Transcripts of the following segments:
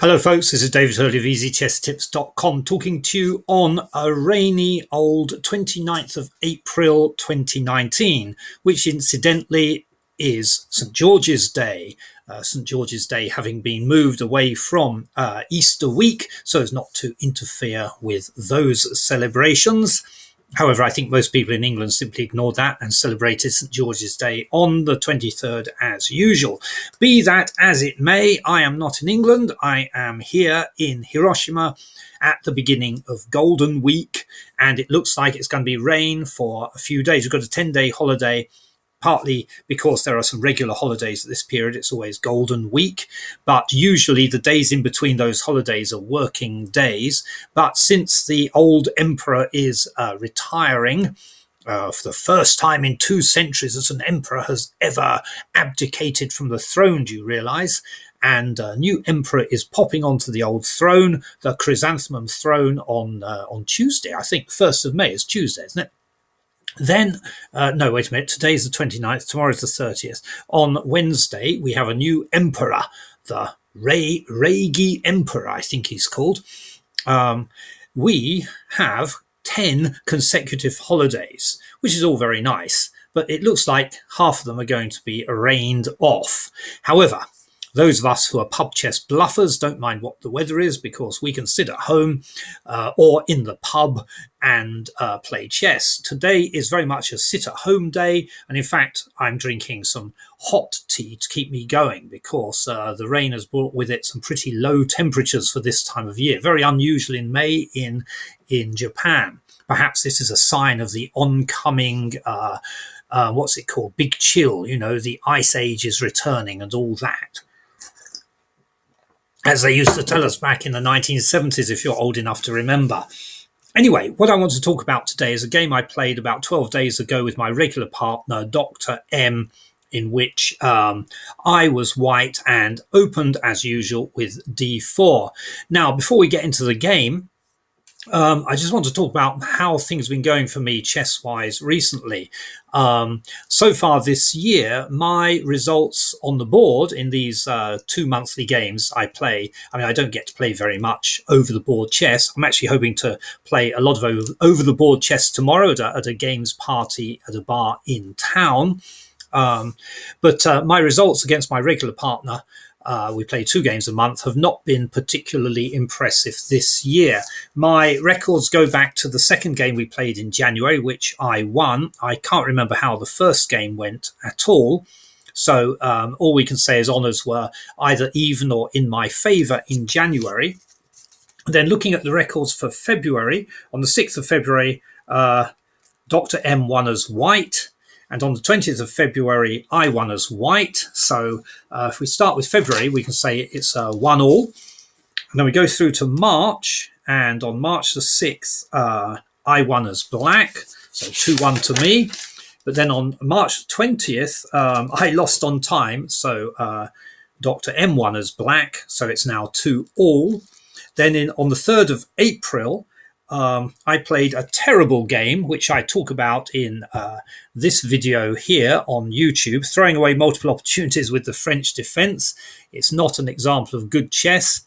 Hello folks, this is David Hurley of EasyChessTips.com talking to you on a rainy old 29th of April 2019, which incidentally is St. George's Day. St. George's Day having been moved away from Easter week so as not to interfere with those celebrations. However, I think most people in England simply ignored that and celebrated St. George's Day on the 23rd as usual. Be that as it may, I am not in England. I am here in Hiroshima at the beginning of Golden Week, and it looks like it's going to be rain for a few days. We've got a 10-day holiday, partly because there are some regular holidays at this period. It's always Golden Week, but usually the days in between those holidays are working days. But since the old emperor is retiring, for the first time in 2 centuries that an emperor has ever abdicated from the throne, do you realize? And a new emperor is popping onto the old throne, the chrysanthemum throne, on Tuesday. I think 1st of May is Tuesday, isn't it? Then, no, wait a minute, today's the 29th, tomorrow's the 30th. On Wednesday, we have a new emperor, the Reigi Emperor, I think he's called. We have 10 consecutive holidays, which is all very nice, but it looks like half of them are going to be rained off. However, those of us who are pub chess bluffers don't mind what the weather is, because we can sit at home or in the pub and play chess. Today is very much a sit-at-home day, and in fact, I'm drinking some hot tea to keep me going, because the rain has brought with it some pretty low temperatures for this time of year. Very unusual in May in Japan. Perhaps this is a sign of the oncoming what's it called? Big chill, you know, the ice age is returning and all that, as they used to tell us back in the 1970s, if you're old enough to remember. Anyway, what I want to talk about today is a game I played about 12 days ago with my regular partner, Dr. M, in which I was white and opened, as usual, with d4. Now, before we get into the game, I just want to talk about how things have been going for me chess-wise recently. So far this year, my results on the board in these 2 monthly games I play, I mean, I don't get to play very much over-the-board chess. I'm actually hoping to play a lot of over-the-board chess tomorrow at a games party at a bar in town. But my results against my regular partner, we play 2 games a month, have not been particularly impressive this year. My records go back to the second game we played in January, which I won. I can't remember how the first game went at all. So all we can say is honours were either even or in my favour in January. Then looking at the records for February, on the 6th of February, Dr. M won as white. And on the 20th of February, I won as white. So if we start with February, we can say it's 1-1. And then we go through to March. And on March the 6th, I won as black. So 2-1 to me. But then on March 20th, I lost on time. So Dr. M won as black. So it's now 2-2. Then on the 3rd of April, I played a terrible game, which I talk about in this video here on YouTube, throwing away multiple opportunities with the French defense. It's not an example of good chess,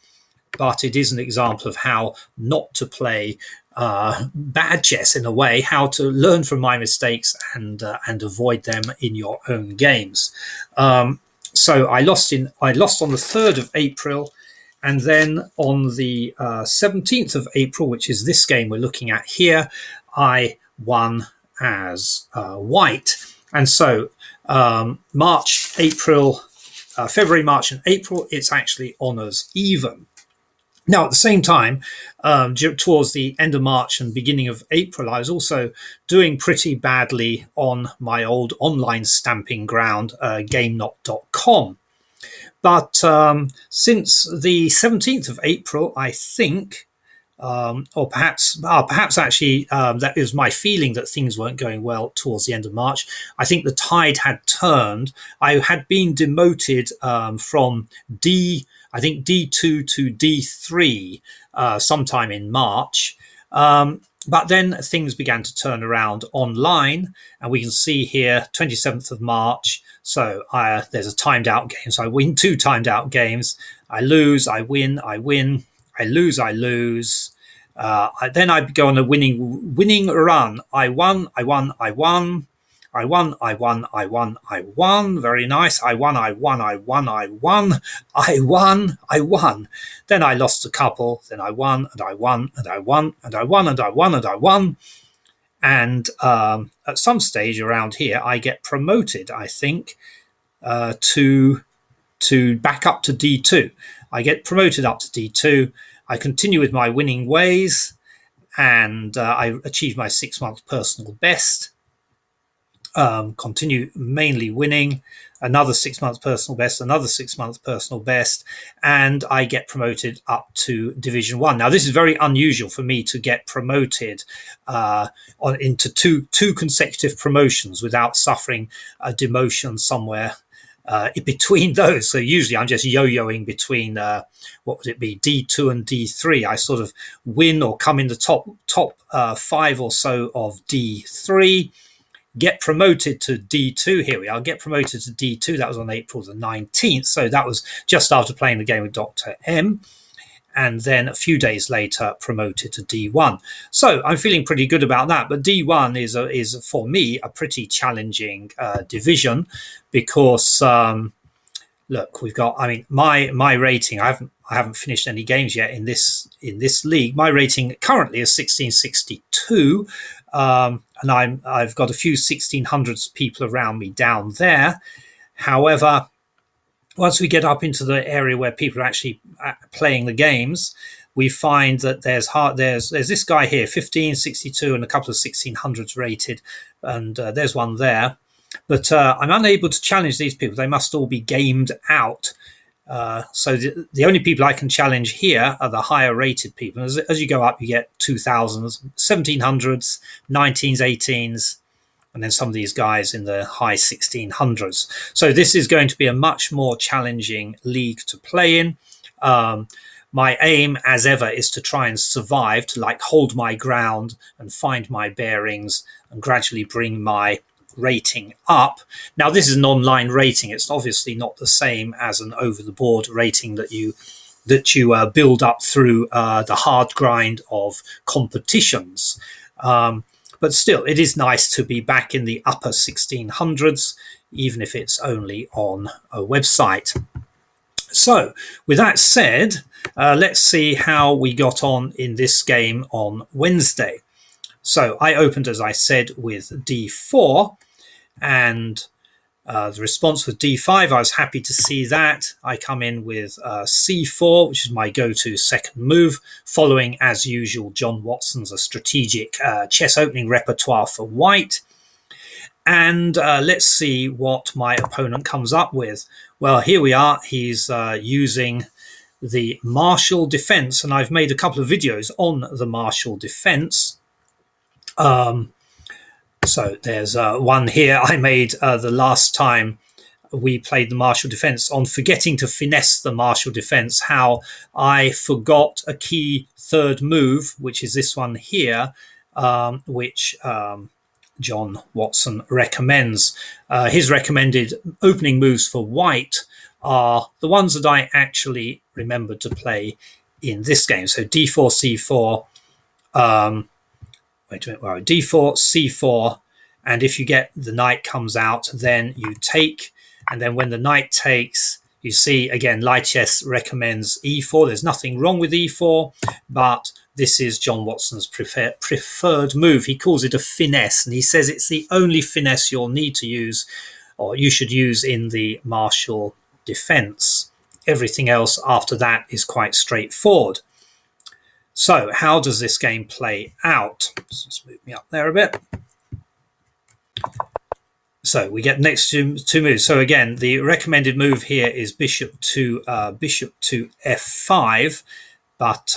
but it is an example of how not to play bad chess in a way, how to learn from my mistakes and avoid them in your own games. So I lost on the 3rd of April. And then on the 17th of April, which is this game we're looking at here, I won as white. And so March, April, February, March and April, it's actually honours even. Now, at the same time, towards the end of March and beginning of April, I was also doing pretty badly on my old online stamping ground, Gameknot.com. But since the 17th of April, I think, or perhaps actually that is my feeling that things weren't going well towards the end of March. I think the tide had turned. I had been demoted from D2 to D3 sometime in March. But then things began to turn around online, and we can see here 27th of March. So there's a timed out game. So I win 2 timed out games. I lose, I win, I win, I lose, I lose. Then I go on a winning run. I won, I won, I won. I won, I won, I won, I won. Very nice. I won, I won, I won, I won. I won, I won. Then I lost a couple. Then I won, and I won, and I won, and I won, and I won, and I won. And at some stage around here, I get promoted, I think, to back up to D2. I get promoted up to D2. I continue with my winning ways, and I achieve my 6-month personal best. Continue mainly winning, another 6 months personal best, another 6 months personal best, and I get promoted up to Division 1. Now, this is very unusual for me to get promoted into two consecutive promotions without suffering a demotion somewhere in between those. So usually I'm just yo-yoing between what would it be, D2 and D3. I sort of win or come in the top 5 or so of D3, get promoted to D2. Here we are, get promoted to D2. That was on April the 19th. So that was just after playing the game with Dr. M. And then a few days later, promoted to D1. So I'm feeling pretty good about that. But D1 is for me a pretty challenging division because look, we've got. I mean, my rating. I haven't finished any games yet in this league. My rating currently is 1662, and I've got a few 1600s people around me down there. However, once we get up into the area where people are actually playing the games, we find that there's this guy here, 1562, and a couple of 1600s rated, and there's one there. But I'm unable to challenge these people. They must all be gamed out. So the only people I can challenge here are the higher rated people. As you go up, you get 2000s, 1700s, 19s, 18s, and then some of these guys in the high 1600s. So this is going to be a much more challenging league to play in. My aim, as ever, is to try and survive, to like hold my ground and find my bearings and gradually bring my rating up. Now, this is an online rating. It's obviously not the same as an over-the-board rating that you build up through the hard grind of competitions. But still, it is nice to be back in the upper 1600s, even if it's only on a website. So, with that said, let's see how we got on in this game on Wednesday. So, I opened, as I said, with D4, and the response was D5. I was happy to see that. I come in with C4, which is my go-to second move, following, as usual, John Watson's a strategic chess opening repertoire for white. And let's see what my opponent comes up with. Well, here we are. He's using the Marshall defense, and I've made a couple of videos on the Marshall defense. So there's one here I made the last time we played the Marshall defense on forgetting to finesse the Marshall defense, how I forgot a key third move, which is this one here, which John Watson recommends. His recommended opening moves for white are the ones that I actually remembered to play in this game. So D4, C4, D4, C4, and if you get the knight comes out, then you take, and then when the knight takes, you see, again, Lichess recommends E4. There's nothing wrong with E4, but this is John Watson's preferred move. He calls it a finesse, and he says it's the only finesse you'll need to use, or you should use in the Marshall defense. Everything else after that is quite straightforward. So how does this game play out? Let's just move me up there a bit. So we get next two moves. So again, the recommended move here is bishop to f5, but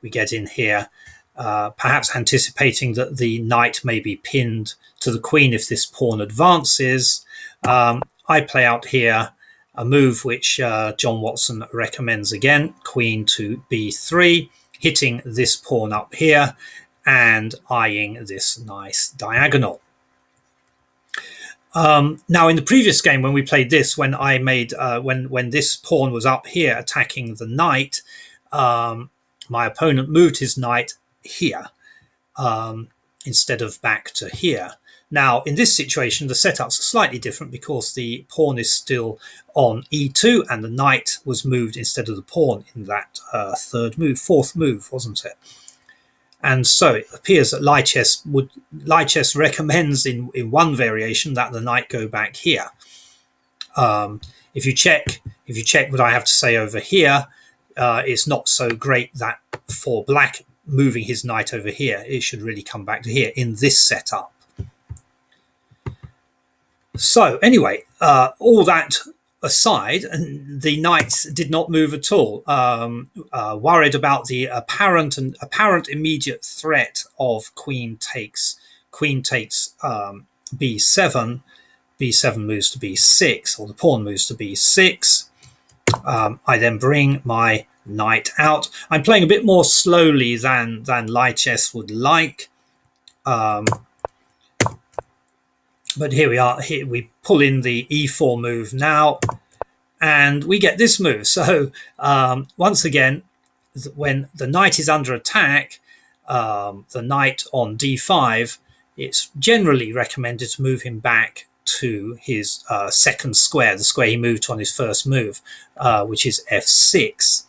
we get in here, perhaps anticipating that the knight may be pinned to the queen if this pawn advances. I play out here a move which John Watson recommends again, queen to b3, hitting this pawn up here and eyeing this nice diagonal. Now, in the previous game, when we played this, when I made when this pawn was up here attacking the knight, my opponent moved his knight here instead of back to here. Now, in this situation, the setups are slightly different because the pawn is still on e2 and the knight was moved instead of the pawn in that fourth move, wasn't it? And so it appears that Lichess recommends in one variation that the knight go back here. If you check what I have to say over here, it's not so great that for black moving his knight over here, it should really come back to here in this setup. So anyway, all that aside, the knights did not move at all. Worried about the apparent immediate threat of queen takes b7. b7 moves to b6, or the pawn moves to b6. I then bring my knight out. I'm playing a bit more slowly than Lichess would like. But here we are. Here we pull in the e4 move now, and we get this move. So once again, when the knight is under attack, the knight on d5, it's generally recommended to move him back to his second square, the square he moved on his first move, which is f6.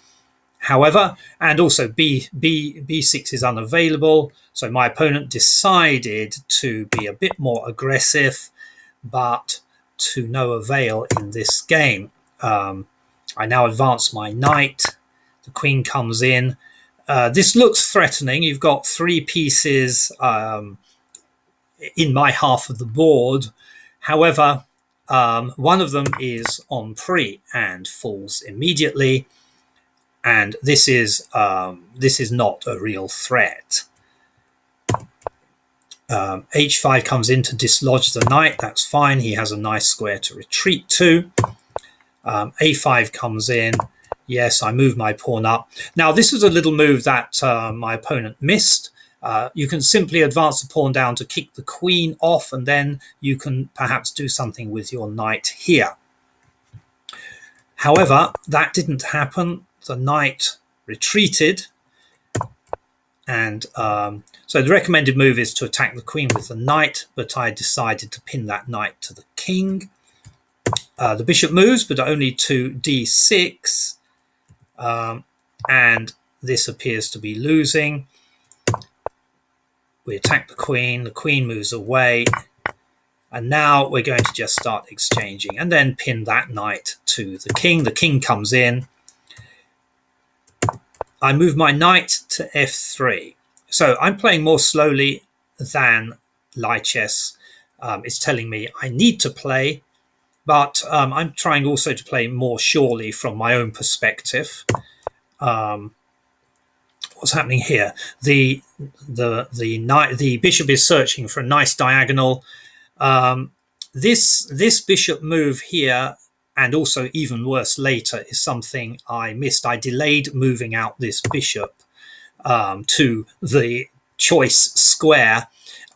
However, and also b6 is unavailable, so my opponent decided to be a bit more aggressive, but to no avail in this game. I now advance my knight. The queen comes in. This looks threatening. You've got 3 pieces in my half of the board. However, one of them is on pre and falls immediately. And this is not a real threat. h5 comes in to dislodge the knight. That's fine. He has a nice square to retreat to. a5 comes in. Yes, I move my pawn up. Now, this is a little move that my opponent missed. You can simply advance the pawn down to kick the queen off, and then you can perhaps do something with your knight here. However, that didn't happen. The knight retreated, and so the recommended move is to attack the queen with the knight, but I decided to pin that knight to the king. The bishop moves, but only to d6, and this appears to be losing. We attack the queen moves away, and now we're going to just start exchanging and then pin that knight to the king. The king comes in. I move my knight to f3. So I'm playing more slowly than Lichess is telling me I need to play, but I'm trying also to play more surely from my own perspective. What's happening here? The bishop is searching for a nice diagonal. This bishop move here, and also even worse later, is something I missed. I delayed moving out this bishop to the choice square.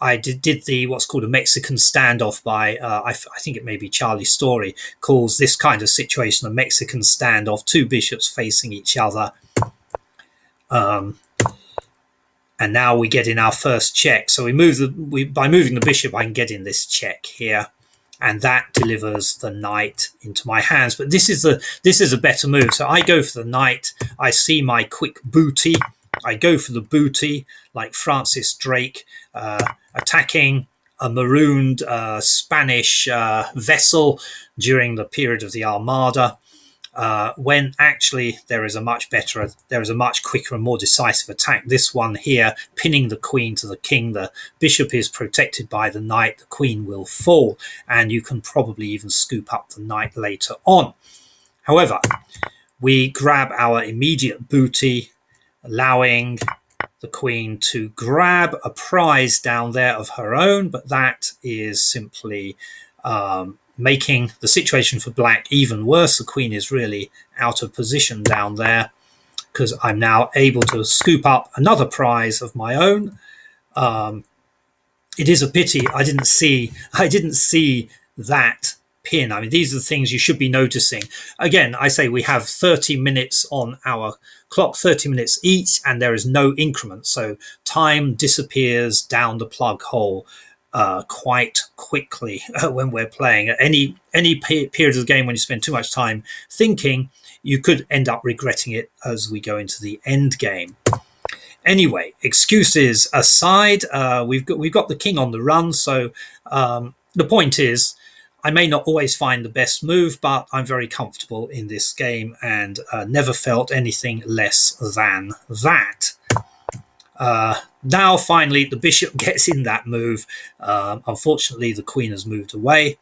I did the what's called a Mexican standoff by, I think it may be Charlie Story, calls this kind of situation a Mexican standoff, 2 bishops facing each other. And now we get in our first check. So by moving the bishop, I can get in this check here, and that delivers the knight into my hands. But this is a better move. So I go for the knight. I see my quick booty. I go for the booty like Francis Drake, attacking a marooned Spanish vessel during the period of the Armada. When actually there is a much quicker and more decisive attack. This one here, pinning the queen to the king. The bishop is protected by the knight. The queen will fall, and you can probably even scoop up the knight later on. However, we grab our immediate booty, allowing the queen to grab a prize down there of her own, but that is simply making the situation for black even worse. The queen is really out of position down there, because I'm now able to scoop up another prize of my own. It is a pity I didn't see that pin. I mean, these are the things you should be noticing. Again, I say we have 30 minutes on our clock, 30 minutes each, and there is no increment. So time disappears down the plug hole quite quickly when we're playing. At any period of the game when you spend too much time thinking, you could end up regretting it as we go into the end game. Anyway, excuses aside, we've got the king on the run. So the point is, I may not always find the best move, but I'm very comfortable in this game and never felt anything less than that. Now, finally, the bishop gets in that move. Unfortunately, the queen has moved away.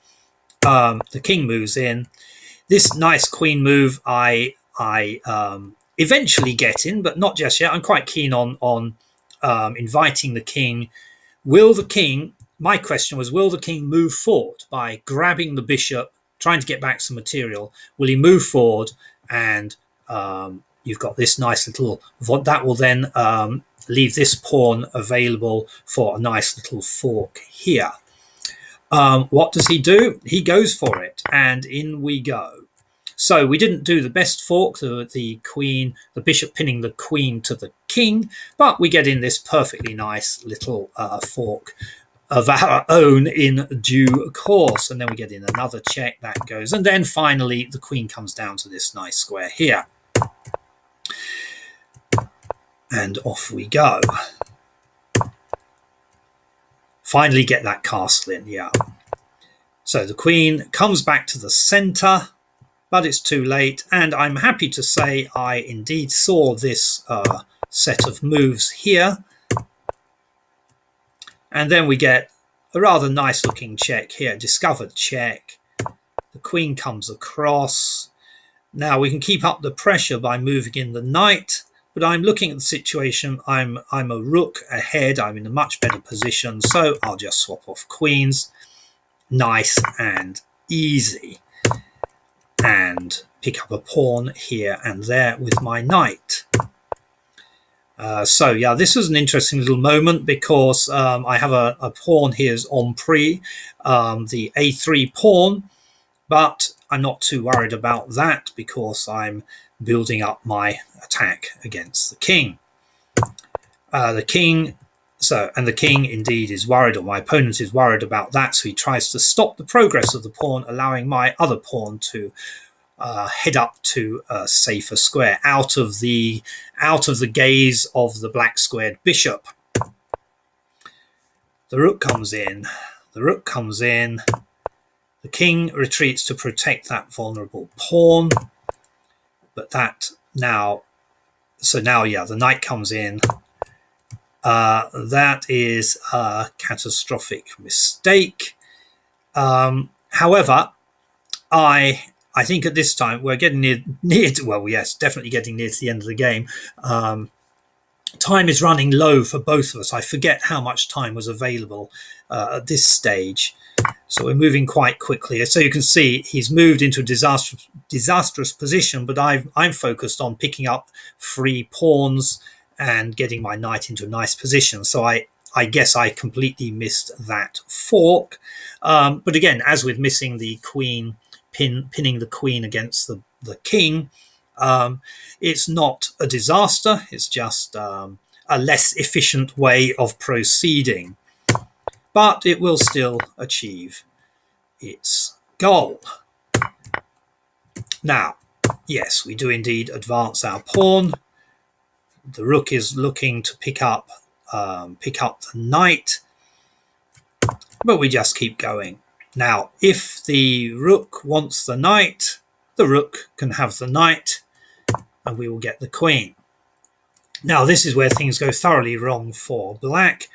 The king moves in. This nice queen move, I eventually get in, but not just yet. I'm quite keen on inviting the king. My question was, will the king move forward by grabbing the bishop, trying to get back some material? Will he move forward? And you've got this nice little, that will then leave this pawn available for a nice little fork here. What does he do? He goes for it, and in we go. So we didn't do the best fork, the bishop pinning the queen to the king, but we get in this perfectly nice little fork of our own in due course. And then we get in another check, that goes. And then finally, the queen comes down to this nice square here. And off we go. Finally get that castle in, yeah. So the queen comes back to the center, but it's too late. And I'm happy to say I indeed saw this set of moves here. And then we get a rather nice looking check here, discovered check. The queen comes across. Now we can keep up the pressure by moving in the knight, but I'm looking at the situation. I'm a rook ahead. I'm in a much better position, so I'll just swap off queens. Nice and easy. And pick up a pawn here and there with my knight. So yeah, this was an interesting little moment because I have a pawn here is en prise, the a3 pawn, but I'm not too worried about that because I'm building up my attack against the king. The king indeed is worried, or my opponent is worried about that, so he tries to stop the progress of the pawn, allowing my other pawn to head up to a safer square, out of the gaze of the black squared bishop. The rook comes in. The king retreats to protect that vulnerable pawn. But now, the knight comes in. That is a catastrophic mistake. However, I think at this time we're getting near to, well, yes, definitely getting near to the end of the game. Time is running low for both of us. I forget how much time was available at this stage. So we're moving quite quickly. So you can see he's moved into a disastrous position, but I'm focused on picking up free pawns and getting my knight into a nice position. So I guess I completely missed that fork. But again, as with missing the queen, pinning the queen against the king, it's not a disaster. It's just a less efficient way of proceeding. But it will still achieve its goal. Now, yes, we do indeed advance our pawn. The rook is looking to pick up the knight, but we just keep going. Now, if the rook wants the knight, the rook can have the knight, and we will get the queen. Now, this is where things go thoroughly wrong for black.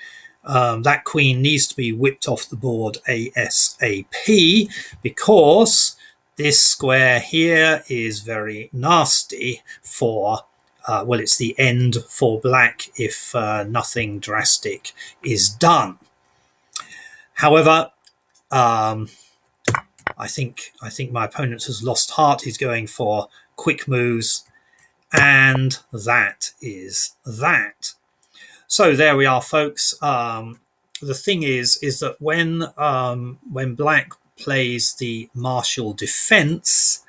That queen needs to be whipped off the board ASAP because this square here is very nasty for, well, it's the end for black if nothing drastic is done. However, I think my opponent has lost heart. He's going for quick moves, and that is that. So there we are, folks. The thing is that when black plays the martial defense.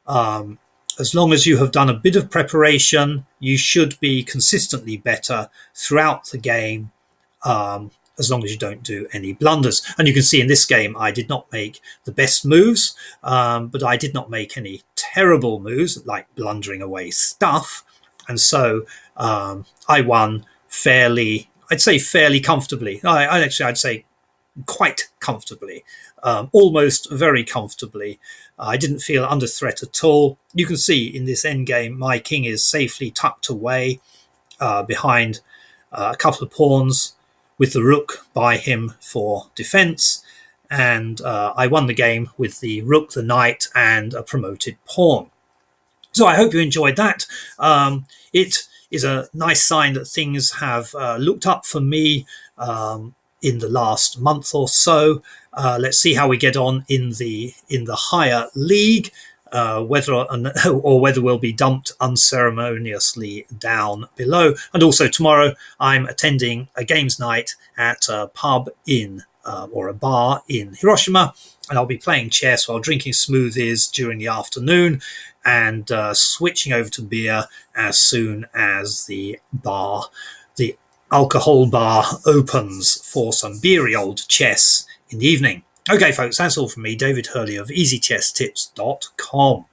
As long as you have done a bit of preparation, you should be consistently better throughout the game, as long as you don't do any blunders. And you can see in this game, I did not make the best moves, but I did not make any terrible moves like blundering away stuff. And so I won fairly, I'd say fairly comfortably. I'd say quite comfortably, almost very comfortably. I didn't feel under threat at all. You can see in this endgame, my king is safely tucked away behind a couple of pawns with the rook by him for defense. And I won the game with the rook, the knight, and a promoted pawn. So I hope you enjoyed that. It is a nice sign that things have looked up for me in the last month or so. Let's see how we get on in the higher league, whether we'll be dumped unceremoniously down below. And also tomorrow, I'm attending a games night at a pub or a bar in Hiroshima, and I'll be playing chess while drinking smoothies during the afternoon, and switching over to beer as soon as the alcohol bar opens for some beery old chess in the evening. Okay, folks, that's all from me, David Hurley of EasyChessTips.com.